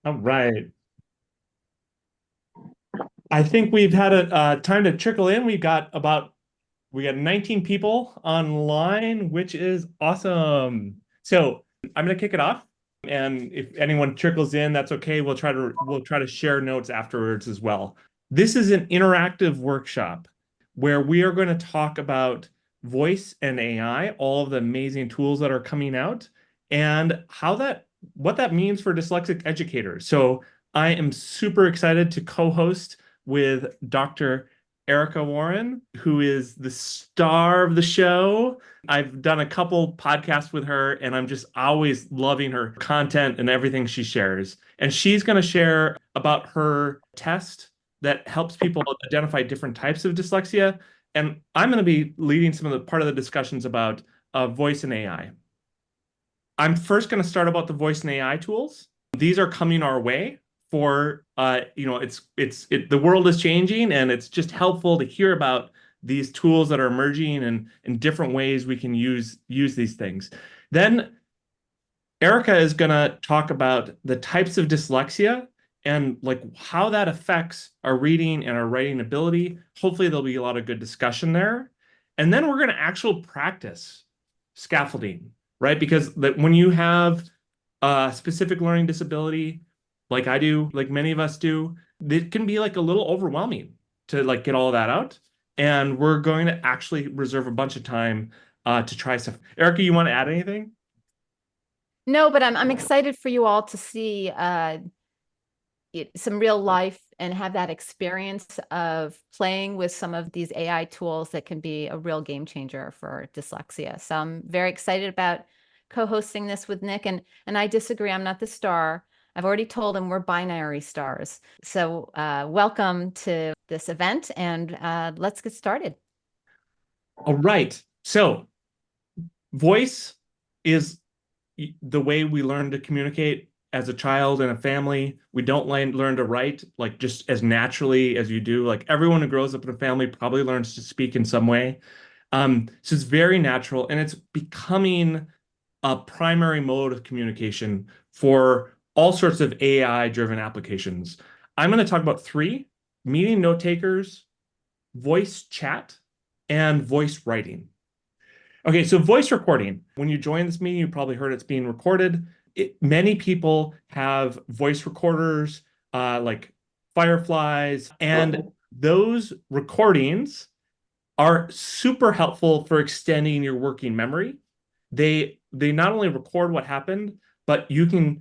All right. I think we've had a time to trickle in. We got 19 people online, which is awesome. So I'm gonna kick it off, and if anyone trickles in, that's okay. We'll try to share notes afterwards as well. This is an interactive workshop where we are going to talk about voice and AI, all of the amazing tools that are coming out, and what that means for dyslexic educators. So I am super excited to co-host with Dr. Erica Warren, who is the star of the show. I've done a couple podcasts with her, and I'm just always loving her content and everything she shares. And she's going to share about her test that helps people identify different types of dyslexia. And I'm going to be leading some of the part of the discussions about voice and AI. I'm first going to start about the voice and AI tools. These are coming our way for the world is changing, and it's just helpful to hear about these tools that are emerging and in different ways we can use these things. Then Erica is going to talk about the types of dyslexia and like how that affects our reading and our writing ability. Hopefully there'll be a lot of good discussion there. And then we're going to actual practice scaffolding, right? Because when you have a specific learning disability, like I do, like many of us do, it can be like a little overwhelming to like get all that out. And we're going to actually reserve a bunch of time to try stuff. Erica, you want to add anything? No, but I'm excited for you all to see some real life and have that experience of playing with some of these AI tools that can be a real game changer for dyslexia. So I'm very excited about co-hosting this with Nick, and I disagree. I'm not the star. I've already told him we're binary stars. So welcome to this event, and let's get started. All right. So, voice is the way we learn to communicate as a child in a family. We don't learn to write like just as naturally as you do. Like everyone who grows up in a family probably learns to speak in some way. So it's very natural, and it's becoming a primary mode of communication for all sorts of AI-driven applications. I'm going to talk about three: meeting note takers, voice chat, and voice writing. Okay, so voice recording. When you join this meeting, you probably heard it's being recorded. Many people have voice recorders like Fireflies, and those recordings are super helpful for extending your working memory. They not only record what happened, but you can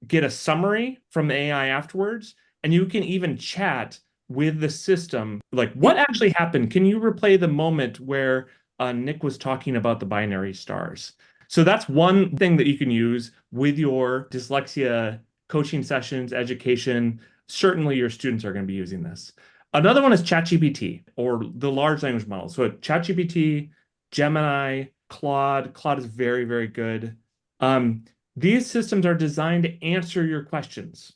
get a summary from the AI afterwards, and you can even chat with the system. Like, what actually happened? Can you replay the moment where Nick was talking about the binary stars? So that's one thing that you can use with your dyslexia coaching sessions, education. Certainly, your students are going to be using this. Another one is ChatGPT or the large language model. So ChatGPT, Gemini, Claude. Claude is very, very good. Um, these systems are designed to answer your questions.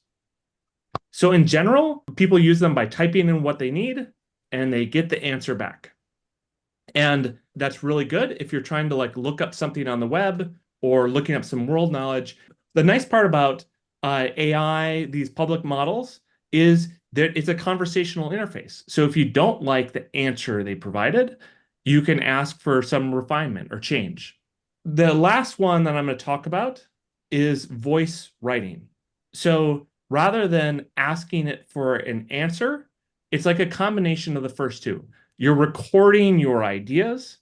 So in general, people use them by typing in what they need and they get the answer back. And that's really good if you're trying to like look up something on the web or looking up some world knowledge. The nice part about AI, these public models, is that it's a conversational interface. So if you don't like the answer they provided, you can ask for some refinement or change. The last one that I'm going to talk about is voice writing. So rather than asking it for an answer, it's like a combination of the first two. You're recording your ideas,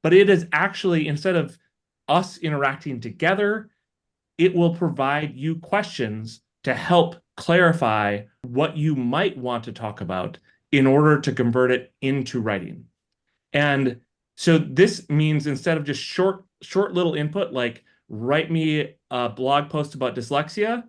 but it is actually, instead of us interacting together, it will provide you questions to help clarify what you might want to talk about in order to convert it into writing. And so this means instead of just short little input like write me a blog post about dyslexia,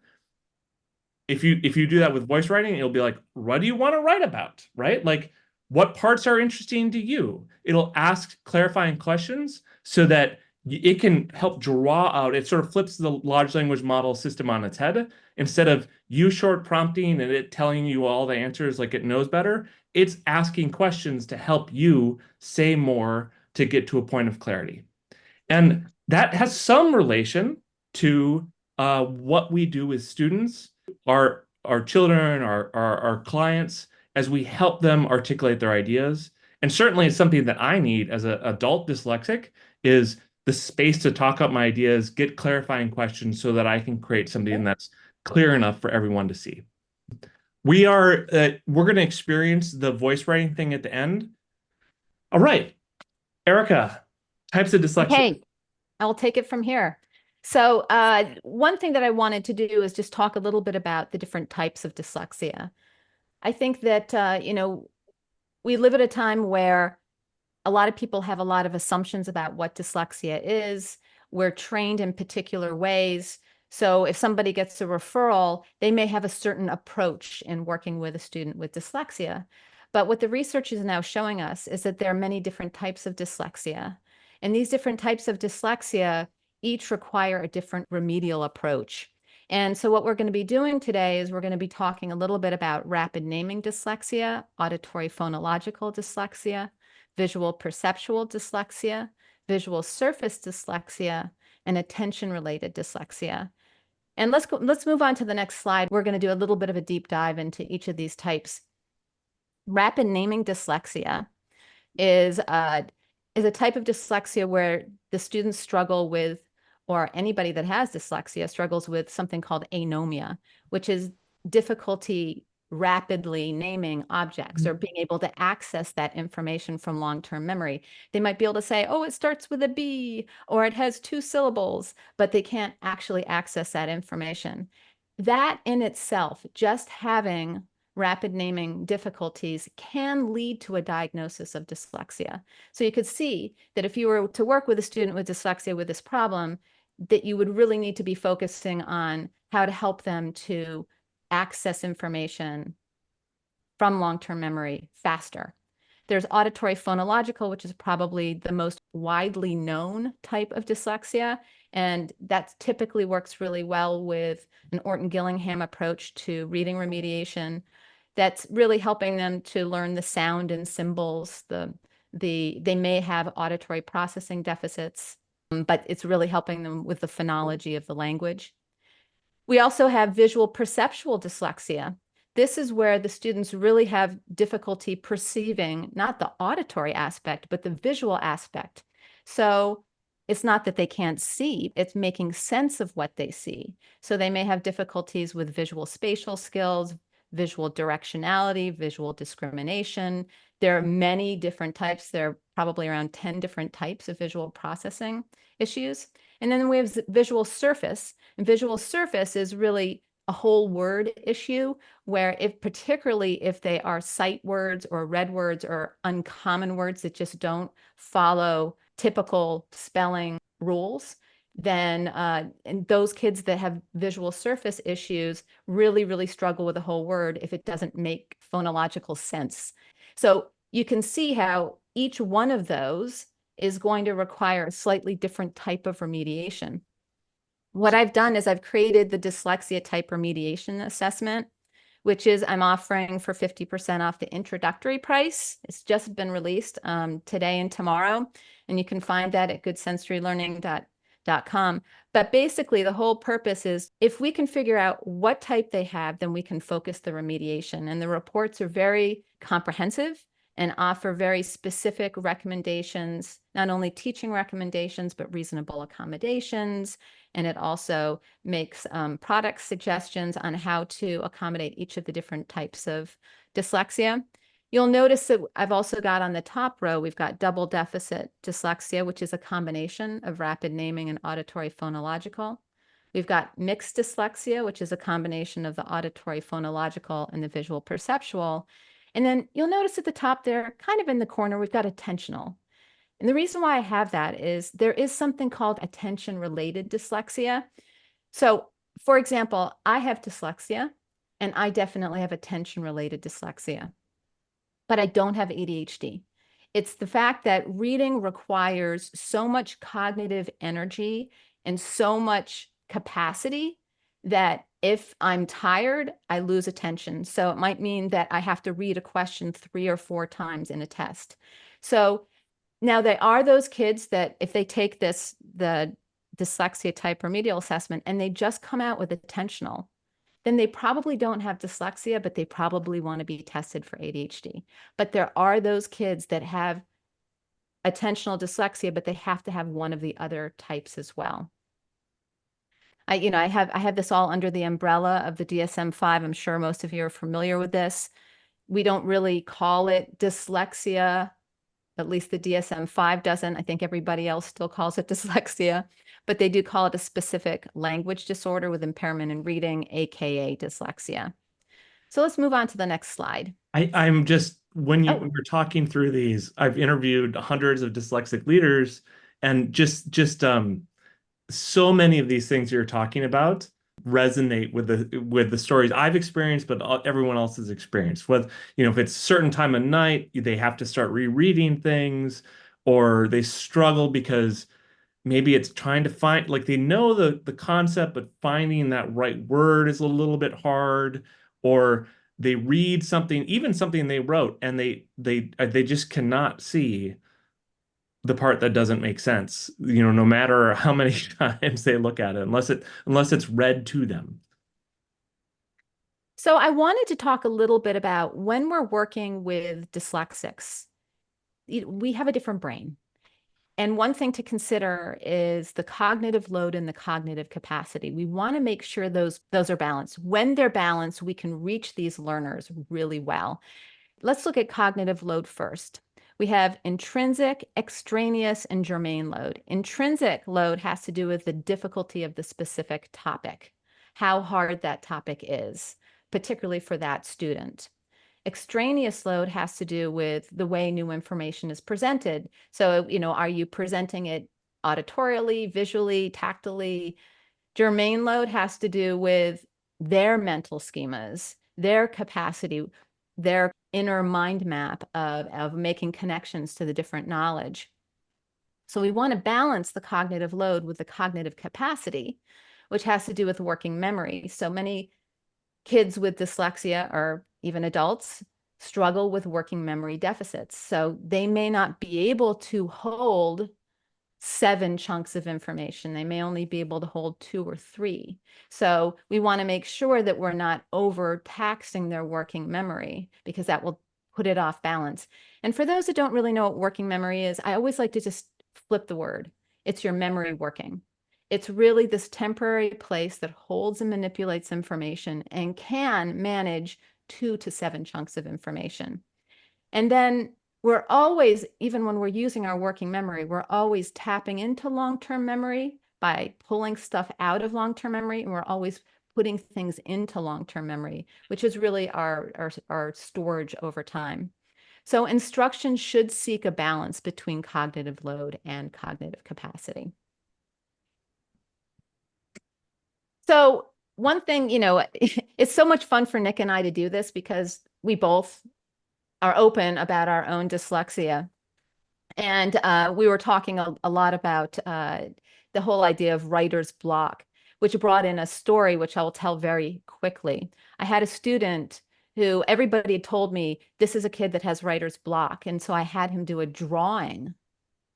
if you do that with voice writing, it'll be like, what do you want to write about? Right? Like, what parts are interesting to you? It'll ask clarifying questions so that it can help draw out. It sort of flips the large language model system on its head. Instead of you short prompting and it telling you all the answers like it knows better, it's asking questions to help you say more to get to a point of clarity. And that has some relation to what we do with students, our children, our clients, as we help them articulate their ideas. And certainly it's something that I need as an adult dyslexic is the space to talk up my ideas, get clarifying questions so that I can create something that's clear enough for everyone to see. We're going to experience the voice writing thing at the end. All right, Erica, types of dyslexia. Okay, I'll take it from here. So one thing that I wanted to do is just talk a little bit about the different types of dyslexia. I think that, we live at a time where a lot of people have a lot of assumptions about what dyslexia is. We're trained in particular ways. So if somebody gets a referral, they may have a certain approach in working with a student with dyslexia. But what the research is now showing us is that there are many different types of dyslexia. And these different types of dyslexia each require a different remedial approach. And so what we're going to be doing today is we're going to be talking a little bit about rapid naming dyslexia, auditory phonological dyslexia, visual perceptual dyslexia, visual surface dyslexia, and attention-related dyslexia. And let's move on to the next slide. We're going to do a little bit of a deep dive into each of these types. Rapid naming dyslexia is a type of dyslexia where the students struggle with, or anybody that has dyslexia struggles with something called anomia, which is difficulty rapidly naming objects or being able to access that information from long-term memory. They might be able to say, oh, it starts with a B, or it has 2 syllables, but they can't actually access that information. That in itself, just having rapid naming difficulties can lead to a diagnosis of dyslexia. So you could see that if you were to work with a student with dyslexia with this problem, that you would really need to be focusing on how to help them to access information from long-term memory faster. There's auditory phonological, which is probably the most widely known type of dyslexia. And that typically works really well with an Orton-Gillingham approach to reading remediation. That's really helping them to learn the sound and symbols. They may have auditory processing deficits, but it's really helping them with the phonology of the language. We also have visual perceptual dyslexia. This is where the students really have difficulty perceiving not the auditory aspect, but the visual aspect. So it's not that they can't see, it's making sense of what they see. So they may have difficulties with visual spatial skills, visual directionality, visual discrimination. There are many different types. There are probably around 10 different types of visual processing issues. And then we have visual surface. And visual surface is really a whole word issue where particularly if they are sight words or red words or uncommon words that just don't follow typical spelling rules, then and those kids that have visual surface issues really, really struggle with a whole word if it doesn't make phonological sense. So you can see how each one of those is going to require a slightly different type of remediation. What I've done is I've created the Dyslexia Type Remediation Assessment, which is I'm offering for 50% off the introductory price. It's just been released today and tomorrow, and you can find that at goodsensorylearning.com. But basically, the whole purpose is if we can figure out what type they have, then we can focus the remediation. And the reports are very comprehensive and offer very specific recommendations, not only teaching recommendations, but reasonable accommodations. And it also makes product suggestions on how to accommodate each of the different types of dyslexia. You'll notice that I've also got on the top row, we've got double deficit dyslexia, which is a combination of rapid naming and auditory phonological. We've got mixed dyslexia, which is a combination of the auditory phonological and the visual perceptual. And then you'll notice at the top there, kind of in the corner, we've got attentional. And the reason why I have that is there is something called attention-related dyslexia. So, for example, I have dyslexia, and I definitely have attention-related dyslexia, but I don't have ADHD. It's the fact that reading requires so much cognitive energy and so much capacity that if I'm tired, I lose attention. So it might mean that I have to read a question 3 or 4 times in a test. So now there are those kids that if they take the Dyslexia Type Remedial Assessment and they just come out with attentional, then they probably don't have dyslexia, but they probably want to be tested for ADHD. But there are those kids that have attentional dyslexia, but they have to have one of the other types as well. I have this all under the umbrella of the DSM-5. I'm sure most of you are familiar with this. We don't really call it dyslexia. At least the DSM-5 doesn't. I think everybody else still calls it dyslexia, but they do call it a specific language disorder with impairment in reading, aka dyslexia. So let's move on to the next slide. I'm just when Oh, we're talking through these, I've interviewed hundreds of dyslexic leaders, and just so many of these things you're talking about resonate with the stories I've experienced, but everyone else has experienced. With if it's a certain time of night, they have to start rereading things, or they struggle because maybe it's trying to find, like, they know the concept, but finding that right word is a little bit hard, or they read something, even something they wrote, and they just cannot see the part that doesn't make sense, no matter how many times they look at it, unless it's read to them. so I wanted to talk a little bit about when we're working with dyslexics, we have a different brain. And one thing to consider is the cognitive load and the cognitive capacity. We want to make sure those are balanced. When they're balanced, we can reach these learners really well. Let's look at cognitive load first. We have intrinsic, extraneous, and germane load. Intrinsic load has to do with the difficulty of the specific topic, how hard that topic is, particularly for that student. Extraneous load has to do with the way new information is presented. So, are you presenting it auditorially, visually, tactily? Germane load has to do with their mental schemas, their capacity, their inner mind map of making connections to the different knowledge. So we want to balance the cognitive load with the cognitive capacity, which has to do with working memory. So many kids with dyslexia, or even adults, struggle with working memory deficits. So they may not be able to hold 7 chunks of information. They may only be able to hold 2 or 3. So we want to make sure that we're not overtaxing their working memory, because that will put it off balance. And for those that don't really know what working memory is, I always like to just flip the word. It's your memory working. It's really this temporary place that holds and manipulates information and can manage 2 to 7 chunks of information. And then we're always, even when we're using our working memory, we're always tapping into long-term memory by pulling stuff out of long-term memory, and we're always putting things into long-term memory, which is really our storage over time. So instruction should seek a balance between cognitive load and cognitive capacity. So one thing, it's so much fun for Nick and I to do this because we both are open about our own dyslexia. And we were talking a lot about the whole idea of writer's block, which brought in a story, which I will tell very quickly. I had a student who everybody had told me, this is a kid that has writer's block. And so I had him do a drawing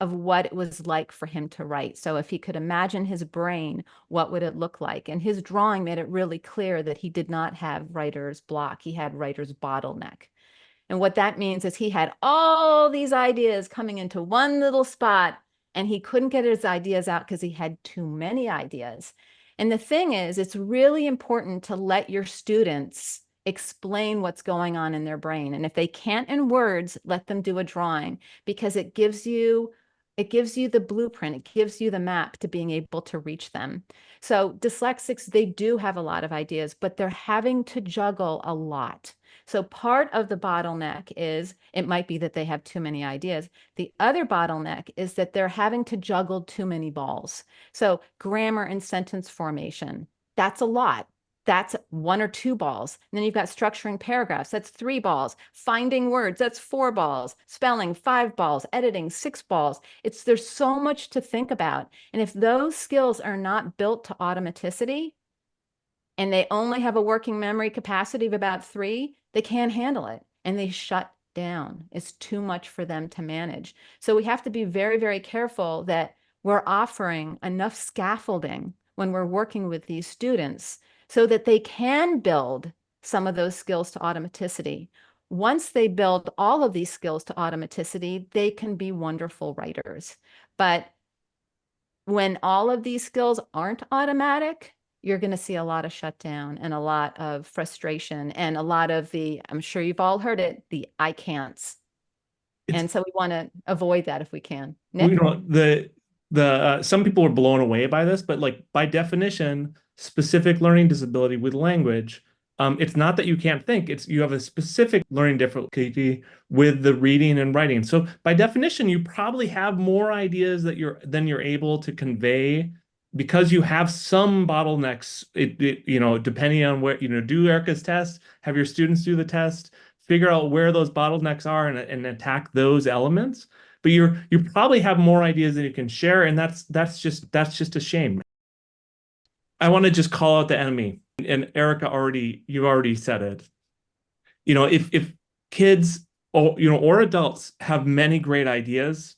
of what it was like for him to write. So if he could imagine his brain, what would it look like? And his drawing made it really clear that he did not have writer's block. He had writer's bottleneck. And what that means is he had all these ideas coming into one little spot, and he couldn't get his ideas out because he had too many ideas. And the thing is, it's really important to let your students explain what's going on in their brain. And if they can't in words, let them do a drawing, because it gives you the blueprint, it gives you the map to being able to reach them. So dyslexics, they do have a lot of ideas, but they're having to juggle a lot. So part of the bottleneck is it might be that they have too many ideas. The other bottleneck is that they're having to juggle too many balls. So grammar and sentence formation, that's a lot. That's 1 or 2 balls. And then you've got structuring paragraphs. That's 3 balls. Finding words, that's 4 balls. Spelling, 5 balls. Editing, 6 balls. There's so much to think about. And if those skills are not built to automaticity, and they only have a working memory capacity of about 3, they can't handle it and they shut down. It's too much for them to manage. So we have to be very, very careful that we're offering enough scaffolding when we're working with these students so that they can build some of those skills to automaticity. Once they build all of these skills to automaticity, they can be wonderful writers. But when all of these skills aren't automatic, you're going to see a lot of shutdown and a lot of frustration and a lot of the, I'm sure you've all heard it, the I can'ts. It's And so we want to avoid that if we can. well, Nick? the some people are blown away by this, but like by definition, specific learning disability with language, it's not that you can't think, it's you have a specific learning difficulty with the reading and writing. So by definition, you probably have more ideas that you're able to convey because you have some bottlenecks. Depending on where, do Erica's test, have your students do the test, figure out where those bottlenecks are and attack those elements. But you probably have more ideas than you can share, and that's just a shame. I want to just call out the enemy, and Erica you already said it. If kids or adults have many great ideas,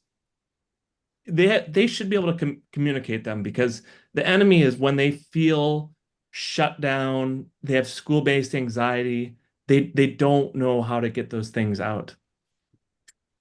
they should be able to communicate them, because the enemy is when they feel shut down, they have school-based anxiety, they don't know how to get those things out.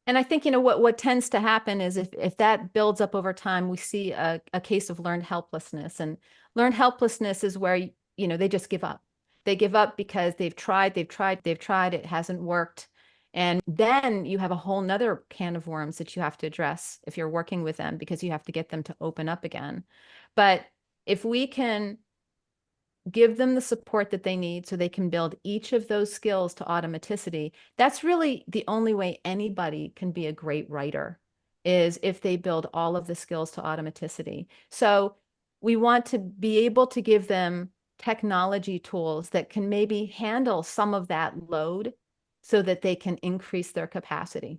And I think, what tends to happen is if that builds up over time, we see a case of learned helplessness. And learned helplessness is where, they just give up. They give up because they've tried, it hasn't worked. And then you have a whole nother can of worms that you have to address if you're working with them, because you have to get them to open up again. But if we can give them the support that they need so they can build each of those skills to automaticity, that's really the only way anybody can be a great writer, is if they build all of the skills to automaticity. So we want to be able to give them technology tools that can maybe handle some of that load so that they can increase their capacity.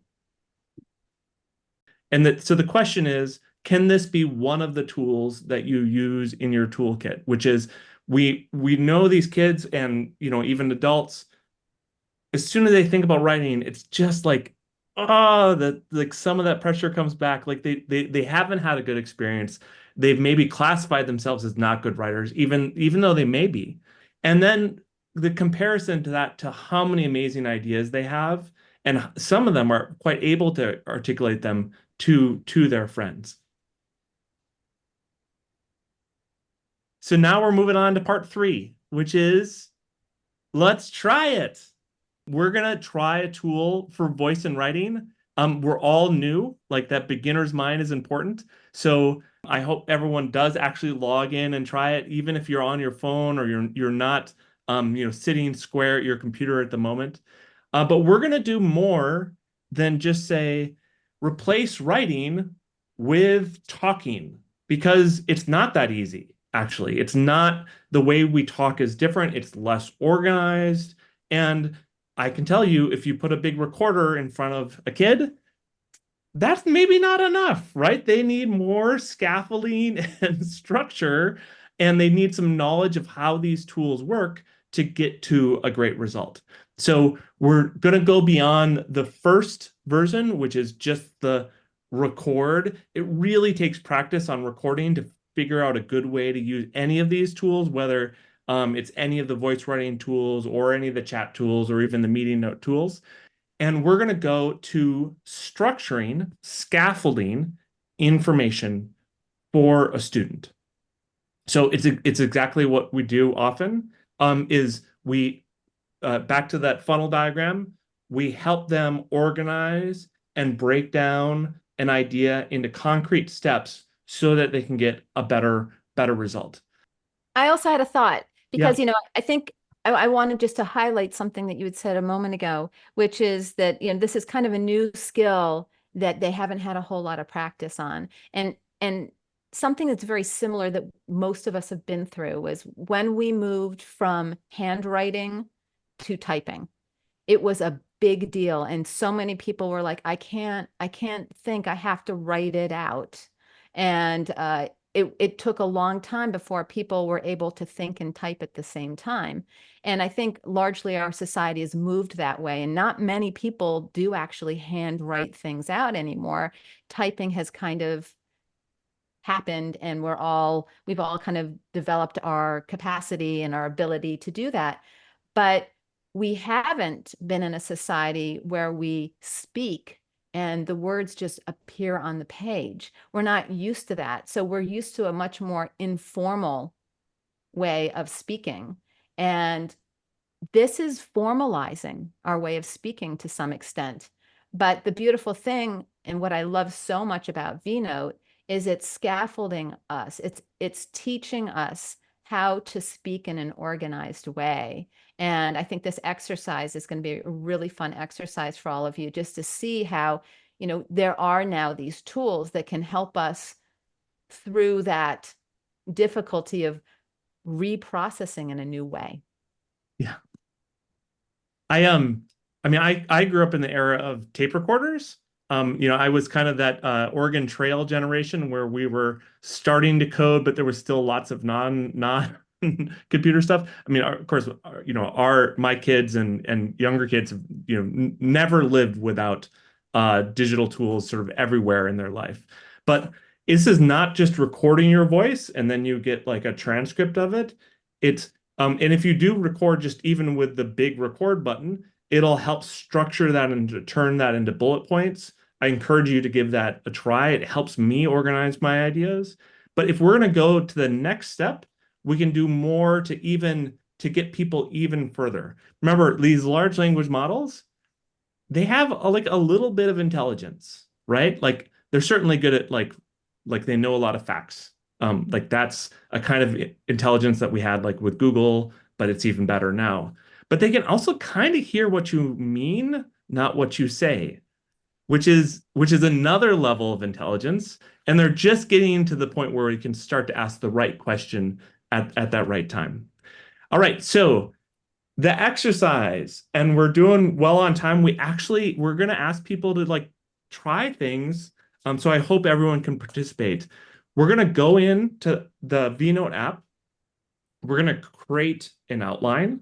So the question is, can this be one of the tools that you use in your toolkit? Which is, we know these kids and even adults, as soon as they think about writing, it's just like, like some of that pressure comes back. Like they haven't had a good experience. They've maybe classified themselves as not good writers, even though they may be. And then the comparison to that, to how many amazing ideas they have, and some of them are quite able to articulate them to their friends. So now we're moving on to part 3, which is, let's try it. We're gonna try a tool for voice and writing. We're all new, like that beginner's mind is important. So I hope everyone does actually log in and try it, even if you're on your phone or you're not sitting square at your computer at the moment. But we're gonna do more than just say replace writing with talking, because it's not that easy. Actually, it's not. The way we talk is different. It's less organized. And I can tell you, if you put a big recorder in front of a kid, that's maybe not enough, right? They need more scaffolding and structure, and they need some knowledge of how these tools work to get to a great result. So we're going to go beyond the first version, which is just the record. It really takes practice on recording to figure out a good way to use any of these tools, whether it's any of the voice writing tools or any of the chat tools or even the meeting note tools. And we're going to go to structuring, scaffolding information for a student. So it's exactly what we do often, is we, back to that funnel diagram, we help them organize and break down an idea into concrete steps so that they can get a better result. I also had a thought Yeah. because, I think I wanted just to highlight something that you had said a moment ago, which is that, this is kind of a new skill that they haven't had a whole lot of practice on. And something that's very similar that most of us have been through was when we moved from handwriting to typing. It was a big deal. And so many people were like, I can't think, I have to write it out. And it took a long time before people were able to think and type at the same time. And I think largely our society has moved that way. And not many people do actually handwrite things out anymore. Typing has kind of happened, and we've all kind of developed our capacity and our ability to do that. But we haven't been in a society where we speak and the words just appear on the page. We're not used to that. So we're used to a much more informal way of speaking. And this is formalizing our way of speaking to some extent. But the beautiful thing, and what I love so much about VNote, is it's scaffolding us. It's teaching us how to speak in an organized way. And I think this exercise is going to be a really fun exercise for all of you, just to see how, there are now these tools that can help us through that difficulty of reprocessing in a new way. Yeah. I grew up in the era of tape recorders. I was kind of that Oregon Trail generation where we were starting to code, but there was still lots of non computer stuff. I mean, of course, my kids and younger kids have, never lived without digital tools sort of everywhere in their life. But this is not just recording your voice and then you get like a transcript of it. It's and if you do record just even with the big record button, it'll help structure that and to turn that into bullet points. I encourage you to give that a try. It helps me organize my ideas. But if we're going to go to the next step, we can do more to get people even further. Remember, these large language models, they have like a little bit of intelligence, right? Like they're certainly good at like they know a lot of facts. Like that's a kind of intelligence that we had like with Google, but it's even better now. But they can also kind of hear what you mean, not what you say, which is another level of intelligence. And they're just getting to the point where we can start to ask the right question at that right time. All right, so the exercise, and we're doing well on time. We're going to ask people to like try things. So I hope everyone can participate. We're going to go into the VNote app. We're going to create an outline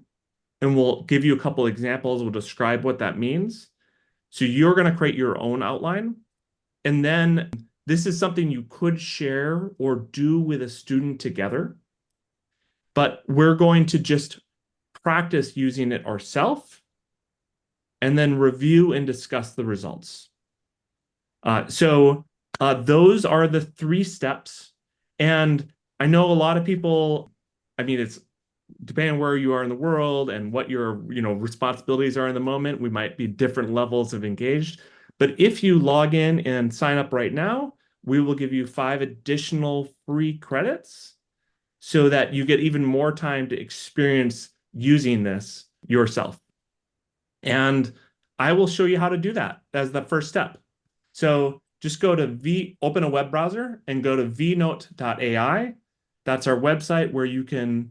and we'll give you a couple examples. We'll describe what that means. So you're going to create your own outline. And then this is something you could share or do with a student together. But we're going to just practice using it ourselves and then review and discuss the results. So those are the 3 steps. And I know a lot of people, I mean, it's depending on where you are in the world and what your, responsibilities are in the moment, we might be different levels of engaged. But if you log in and sign up right now, we will give you 5 additional free credits so that you get even more time to experience using this yourself. And I will show you how to do that as the first step. So just open a web browser and go to vnote.ai. That's our website where you can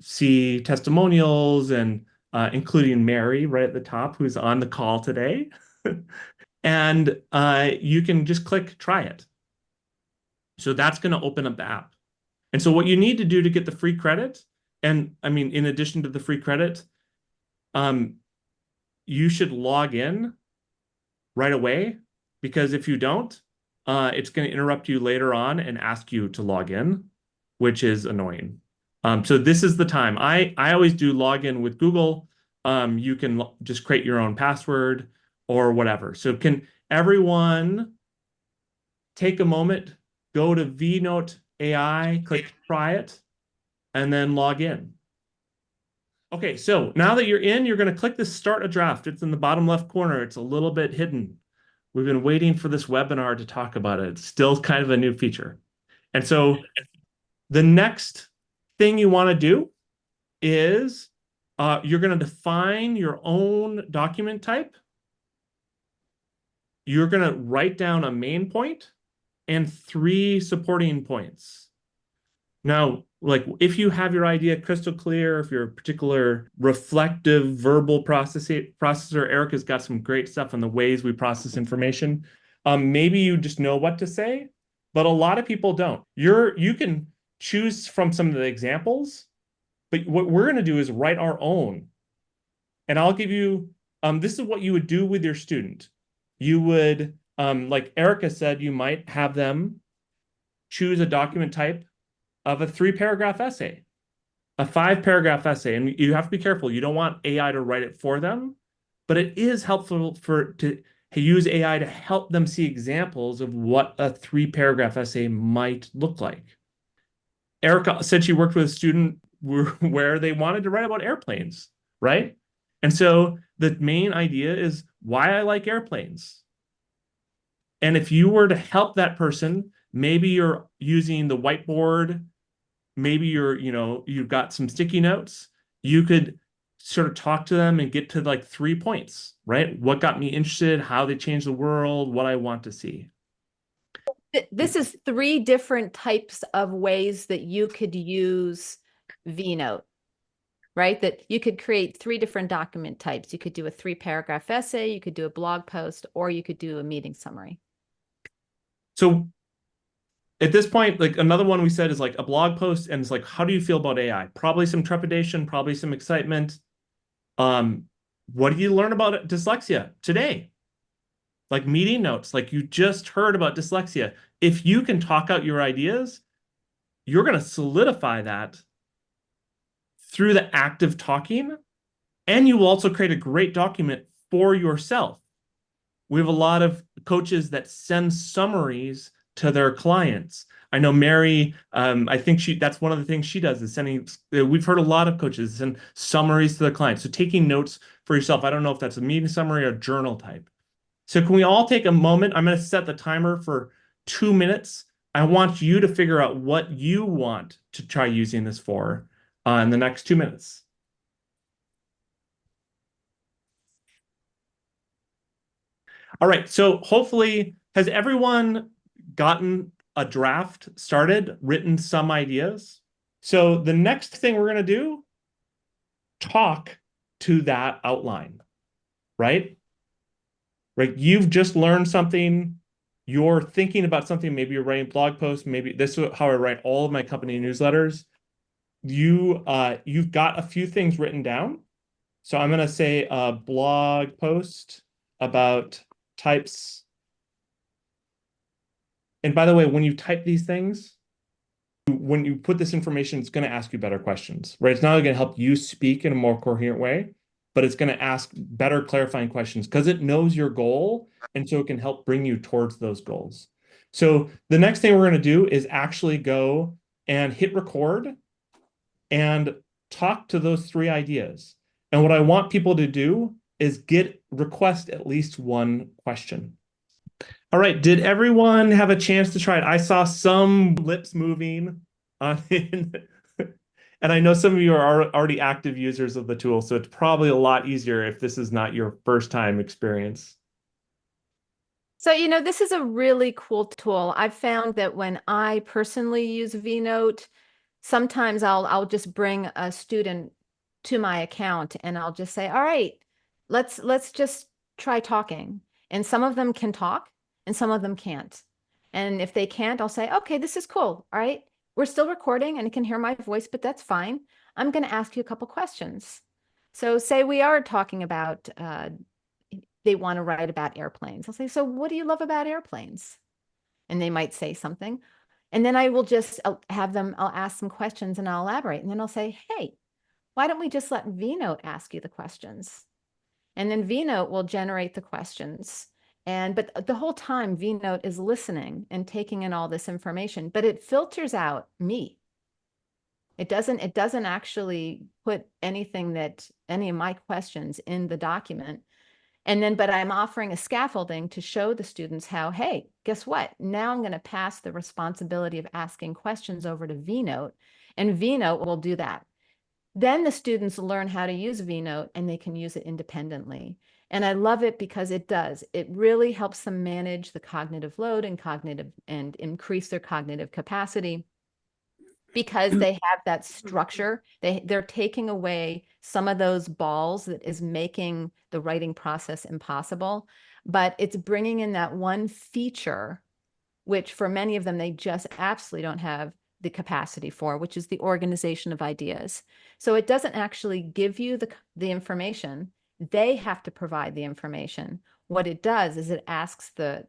see testimonials and including Mary right at the top, who's on the call today. And you can just click try it. So that's going to open up the app. And so what you need to do to get the free credit, and I mean, in addition to the free credit, you should log in right away, because if you don't, it's going to interrupt you later on and ask you to log in, which is annoying. So this is the time. I always do log in with Google. You can just create your own password or whatever. So can everyone take a moment, go to VNote AI, click try it, and then log in. Okay, so now that you're in, you're going to click this start a draft. It's in the bottom left corner. It's a little bit hidden. We've been waiting for this webinar to talk about it. It's still kind of a new feature. And so the next thing you want to do is you're going to define your own document type. You're going to write down a main point and 3 supporting points. Now, like if you have your idea crystal clear, if you're a particular reflective verbal processor, Erica's got some great stuff on the ways we process information. Maybe you just know what to say, but a lot of people don't. You can choose from some of the examples, but what we're going to do is write our own. And I'll give you, this is what you would do with your student. You would, like Erica said, you might have them choose a document type of a 3-paragraph essay, a 5-paragraph essay. And you have to be careful. You don't want AI to write it for them, but it is helpful to use AI to help them see examples of what a 3-paragraph essay might look like. Erica said she worked with a student where they wanted to write about airplanes, right? And so the main idea is why I like airplanes. And if you were to help that person, maybe you're using the whiteboard, maybe you've got some sticky notes, you could sort of talk to them and get to like 3 points, right? What got me interested, how they change the world, what I want to see. This is 3 different types of ways that you could use VNote, right? That you could create 3 different document types. You could do a 3-paragraph essay, you could do a blog post, or you could do a meeting summary. So at this point, like another one we said is like a blog post, and it's like, how do you feel about AI? Probably some trepidation, probably some excitement. What do you learn about dyslexia today? Like meeting notes, like you just heard about dyslexia. If you can talk out your ideas, you're going to solidify that through the act of talking, and you will also create a great document for yourself. We have a lot of coaches that send summaries to their clients. I know Mary, I think that's one of the things she does is sending, we've heard a lot of coaches send summaries to their clients. So taking notes for yourself, I don't know if that's a meeting summary or journal type. So can we all take a moment? I'm going to set the timer for 2 minutes. I want you to figure out what you want to try using this for in the next 2 minutes. All right, so hopefully, has everyone gotten a draft started, written some ideas? So the next thing we're going to do, talk to that outline, right? Right, you've just learned something, you're thinking about something, maybe you're writing blog posts, maybe this is how I write all of my company newsletters. You've got a few things written down. So I'm going to say a blog post about types. And by the way, when you type these things, when you put this information, it's going to ask you better questions, right? It's not only going to help you speak in a more coherent way, but it's going to ask better clarifying questions because it knows your goal. And so it can help bring you towards those goals. So the next thing we're going to do is actually go and hit record and talk to those 3 ideas. And what I want people to do is request at least one question. All right, did everyone have a chance to try it? I saw some lips moving and I know some of you are already active users of the tool, so it's probably a lot easier if this is not your first time experience. So, this is a really cool tool. I've found that when I personally use VNote, sometimes I'll just bring a student to my account and I'll just say, all right, let's just try talking. And some of them can talk and some of them can't. And if they can't, I'll say, okay, this is cool. All right, we're still recording and you can hear my voice, but that's fine. I'm going to ask you a couple questions. So say we are talking about, they want to write about airplanes. I'll say, so what do you love about airplanes? And they might say something. And then I will just I'll ask some questions and I'll elaborate. And then I'll say, hey, why don't we just let VNote ask you the questions? And then VNote will generate the questions. But the whole time VNote is listening and taking in all this information, but it filters out me. It doesn't actually put any of my questions in the document. But I'm offering a scaffolding to show the students how, hey, guess what? Now I'm going to pass the responsibility of asking questions over to VNote, and VNote will do that. Then the students learn how to use VNote and they can use it independently. And I love it because it does. It really helps them manage the cognitive load and increase their cognitive capacity, because they have that structure. They're taking away some of those balls that is making the writing process impossible, but it's bringing in that one feature, which for many of them, they just absolutely don't have the capacity for, which is the organization of ideas. So it doesn't actually give you the information. They have to provide the information. what it does is it asks the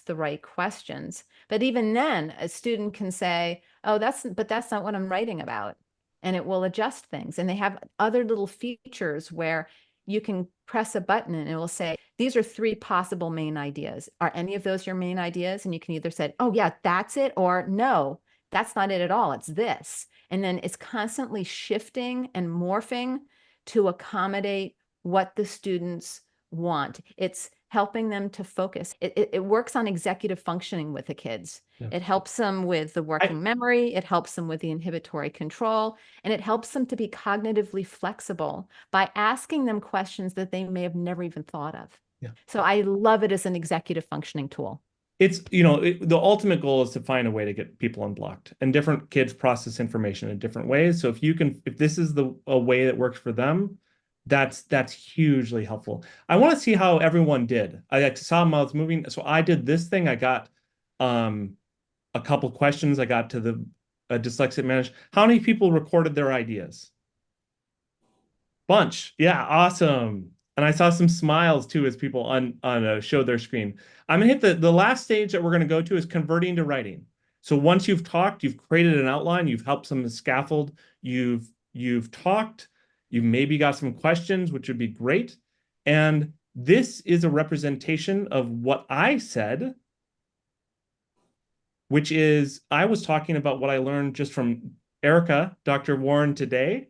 right questions. But even then, a student can say, oh, that's not what I'm writing about. And it will adjust things. And they have other little features where you can press a button and it will say, these are 3 possible main ideas. Are any of those your main ideas? And you can either say, oh yeah, that's it, or no, that's not it at all. It's this. And then it's constantly shifting and morphing to accommodate what the students want. It's helping them to focus. It works on executive functioning with the kids. Yeah. It helps them with the working memory. It helps them with the inhibitory control. And it helps them to be cognitively flexible by asking them questions that they may have never even thought of. Yeah. So I love it as an executive functioning tool. It's, the ultimate goal is to find a way to get people unblocked, and different kids process information in different ways. So if this is a way that works for them, that's hugely helpful. I want to see how everyone did. I saw mouths moving. So I did this thing. I got a couple questions. I got to the dyslexic manager. How many people recorded their ideas? Bunch. Yeah, awesome. And I saw some smiles too as people showed their screen. I'm gonna hit the last stage that we're gonna go to is converting to writing. So once you've talked, you've created an outline, you've helped some scaffold, you've talked, you've maybe got some questions, which would be great. And this is a representation of what I said, which is I was talking about what I learned just from Erica, Dr. Warren today.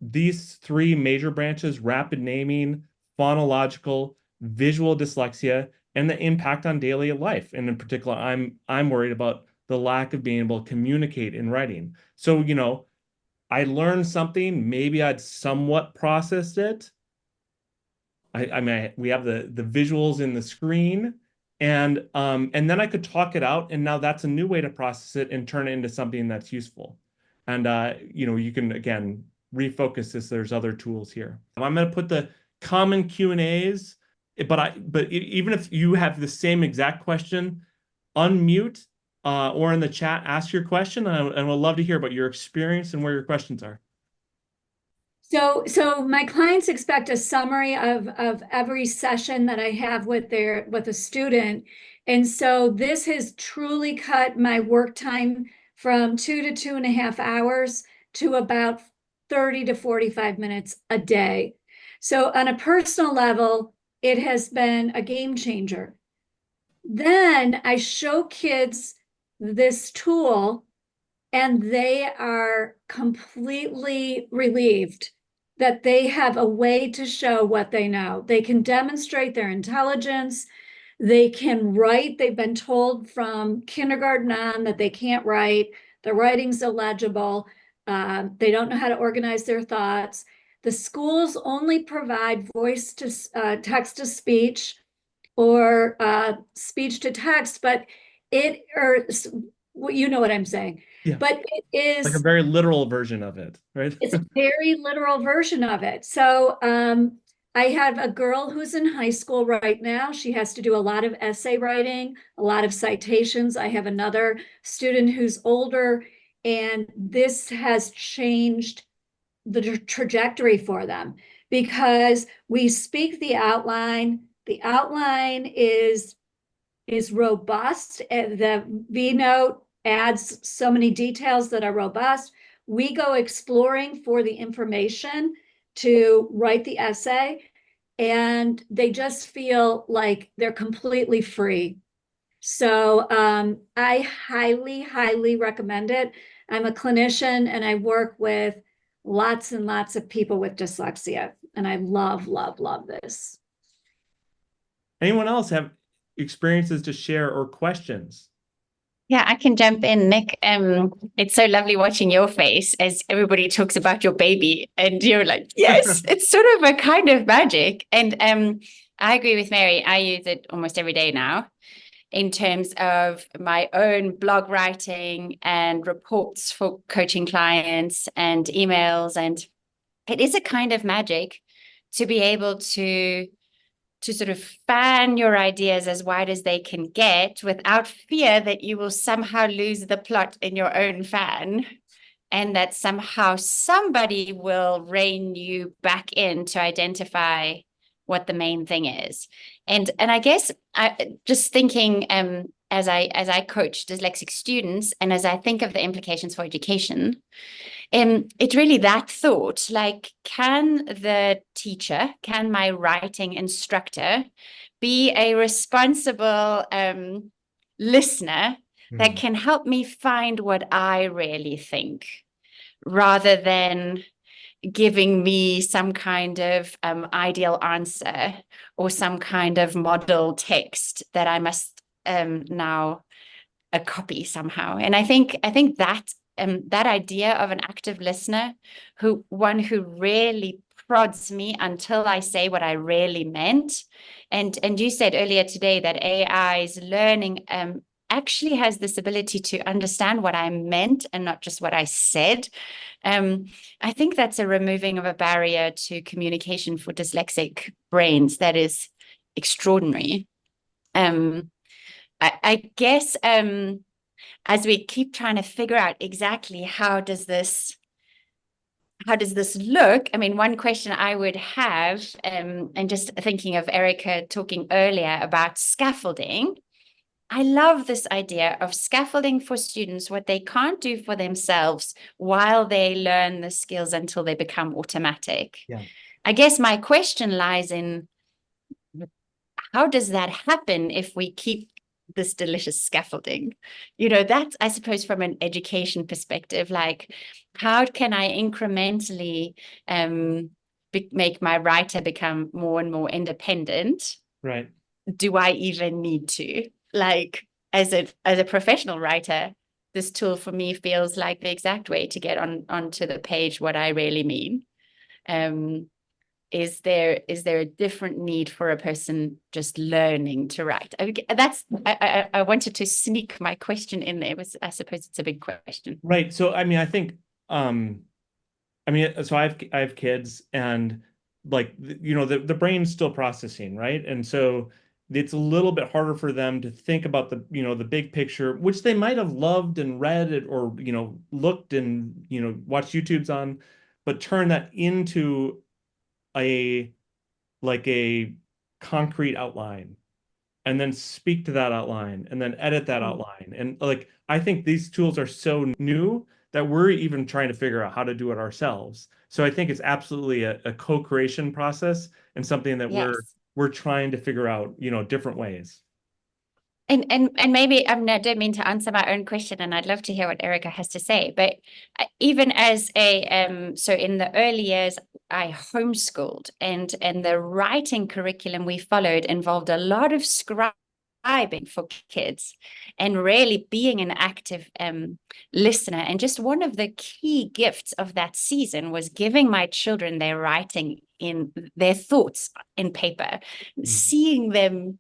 These 3 major branches: rapid naming, phonological, visual dyslexia, and the impact on daily life. And in particular, I'm worried about the lack of being able to communicate in writing. So, I learned something, maybe I'd somewhat processed it. I mean, we have the visuals in the screen, and then I could talk it out, and now that's a new way to process it and turn it into something that's useful. And you can again refocus this. There's other tools here. I'm going to put the common Q&As, but even if you have the same exact question, unmute or in the chat, ask your question, and we'll love to hear about your experience and where your questions are. So my clients expect a summary of every session that I have with a student. And so this has truly cut my work time from 2 to 2.5 hours to about 30 to 45 minutes a day. So on a personal level, it has been a game changer. Then I show kids this tool and they are completely relieved that they have a way to show what they know. They can demonstrate their intelligence. They can write. They've been told from kindergarten on that they can't write. The writing's illegible. They don't know how to organize their thoughts. The schools only provide voice to text to speech or speech to text, but you know what I'm saying. Yeah. But it is like a very literal version of it, right? It's a very literal version of it. So I have a girl who's in high school right now. She has to do a lot of essay writing, a lot of citations. I have another student who's older, and this has changed the trajectory for them because we speak the outline. The outline is robust. The VNote adds so many details that are robust. We go exploring for the information to write the essay, and they just feel like they're completely free. So I highly, highly recommend it. I'm a clinician and I work with lots and lots of people with dyslexia, and I love, love, love this. Anyone else have experiences to share or questions? Yeah, I can jump in, Nick. It's so lovely watching your face as everybody talks about your baby, and you're like, yes, it's sort of a kind of magic. And I agree with Mary. I use it almost every day now in terms of my own blog writing and reports for coaching clients and emails. And it is a kind of magic to be able to sort of fan your ideas as wide as they can get without fear that you will somehow lose the plot in your own fan, and that somehow somebody will rein you back in to identify what the main thing is. And I guess I just thinking as I coach dyslexic students and as I think of the implications for education, it's really that thought, like, can the teacher, can my writing instructor be a responsible listener that can help me find what I really think, rather than giving me some kind of ideal answer or some kind of model text that I must now copy somehow. And I think that that idea of an active listener, one who really prods me until I say what I really meant. And you said earlier today that AI's learning actually has this ability to understand what I meant and not just what I said. I think that's a removing of a barrier to communication for dyslexic brains that is extraordinary. I guess as we keep trying to figure out exactly how does this look? I mean, one question I would have, and just thinking of Erica talking earlier about scaffolding, I love this idea of scaffolding for students what they can't do for themselves while they learn the skills until they become automatic. Yeah. I guess my question lies in, how does that happen if we keep this delicious scaffolding? You know, that's, I suppose, from an education perspective, like, how can I incrementally make my writer become more and more independent? Right. Do I even need to? Like, as a professional writer, this tool for me feels like the exact way to get onto the page what I really mean. Is there a different need for a person just learning to write? I wanted to sneak my question in there. I suppose it's a big question. Right. So I mean, I think so I have kids, and like the brain's still processing, right? And so it's a little bit harder for them to think about the big picture, which they might have loved and read it, or looked and watched YouTubes on, but turn that into a concrete outline, and then speak to that outline, and then edit that outline. And like, I think these tools are so new that we're even trying to figure out how to do it ourselves. So I think it's absolutely a co-creation process, and something that Yes. we're trying to figure out, different ways. And maybe I don't mean to answer my own question, and I'd love to hear what Erica has to say. But even as so in the early years, I homeschooled, and the writing curriculum we followed involved a lot of scribing for kids, and really being an active listener. And just one of the key gifts of that season was giving my children their writing in their thoughts in paper, seeing them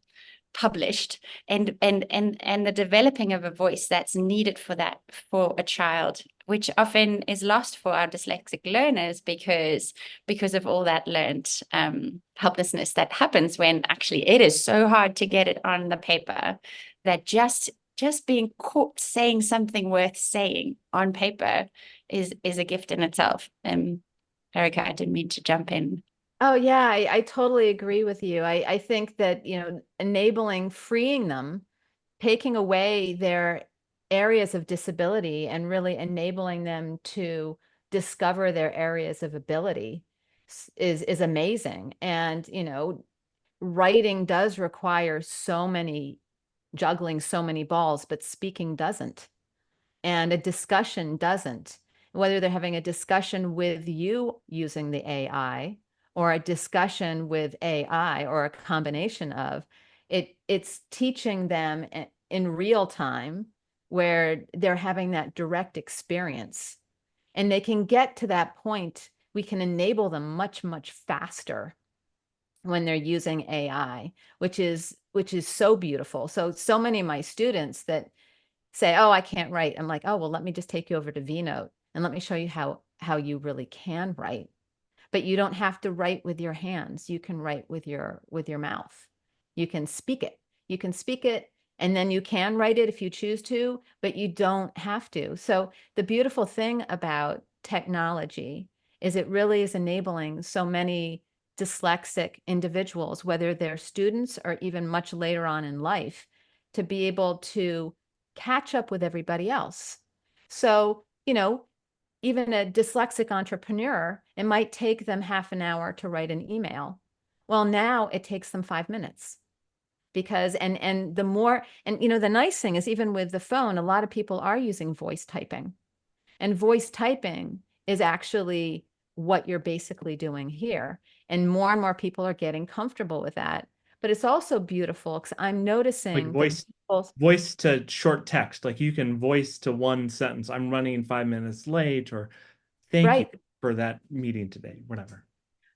published, and the developing of a voice that's needed for a child, which often is lost for our dyslexic learners because of all that learned helplessness that happens when actually it is so hard to get it on the paper, that just being caught saying something worth saying on paper is a gift in itself. Erica, I didn't mean to jump in. Oh, yeah, I totally agree with you. I think that, enabling, freeing them, taking away their areas of disability and really enabling them to discover their areas of ability is amazing. And, writing does require juggling so many balls, but speaking doesn't. And a discussion doesn't. Whether they're having a discussion with you using the AI, or a discussion with AI, or a combination of it's teaching them in real time, where they're having that direct experience, and they can get to that point. We can enable them much, much faster when they're using AI, which is so beautiful. So many of my students that say, oh, I can't write. I'm like, oh, well, let me just take you over to VNote and let me show you how you really can write. But you don't have to write with your hands. You can write with your mouth. You can speak it. You can speak it, and then you can write it if you choose to, but you don't have to. So the beautiful thing about technology is it really is enabling so many dyslexic individuals, whether they're students or even much later on in life, to be able to catch up with everybody else. So, you know, even a dyslexic entrepreneur, it might take them half an hour to write an email. Well, now it takes them 5 minutes because, and the more, and, you know, the nice thing is even with the phone, a lot of people are using voice typing, and voice typing is actually what you're basically doing here. And more people are getting comfortable with that. But it's also beautiful because I'm Like noticing voice voice to short text, like you can voice to one sentence, I'm running 5 minutes late, or thank you right. for that meeting today, whatever.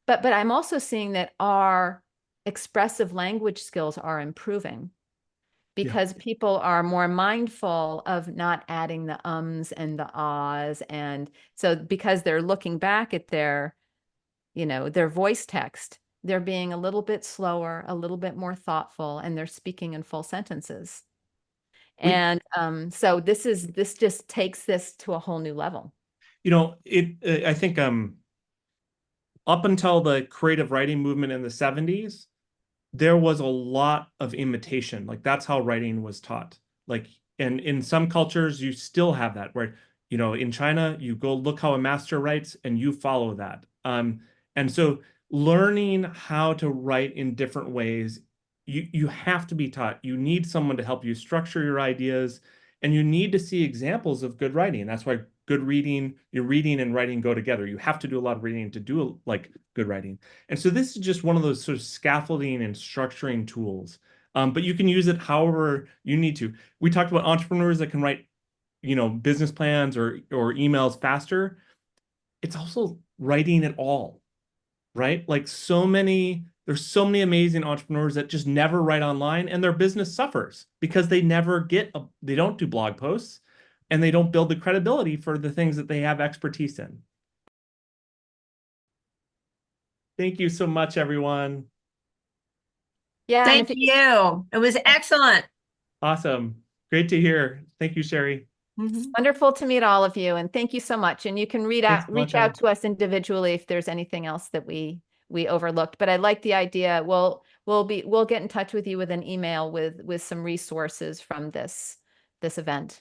But I'm also seeing that our expressive language skills are improving because people are more mindful of not adding the ums and the ahs. And so because they're looking back at their, you know, their voice text, they're being a little bit slower, a little bit more thoughtful, and they're speaking in full sentences. And so this just takes this to a whole new level. You know, I think up until the creative writing movement in the 70s, there was a lot of imitation. Like that's how writing was taught. Like, and in some cultures, you still have that where, you know, in China, you go look how a master writes and you follow that. And so learning how to write in different ways, you have to be taught. You need someone to help you structure your ideas, and you need to see examples of good writing. That's why good reading, your reading and writing go together. You have to do a lot of reading to do like good writing. And so this is just one of those sort of scaffolding and structuring tools. But you can use it however you need to. We talked about entrepreneurs that can write, you know, business plans or emails faster. It's also writing it all, right? Like there's so many amazing entrepreneurs that just never write online, and their business suffers because they never they don't do blog posts, and they don't build the credibility for the things that they have expertise in. Thank you so much, everyone. Yeah. Thank you. It was excellent. Awesome. Great to hear. Thank you, Sherry. Wonderful to meet all of you. And thank you so much. And you can reach out to us individually if there's anything else that we overlooked. But I like the idea. We'll get in touch with you with an email with some resources from this event.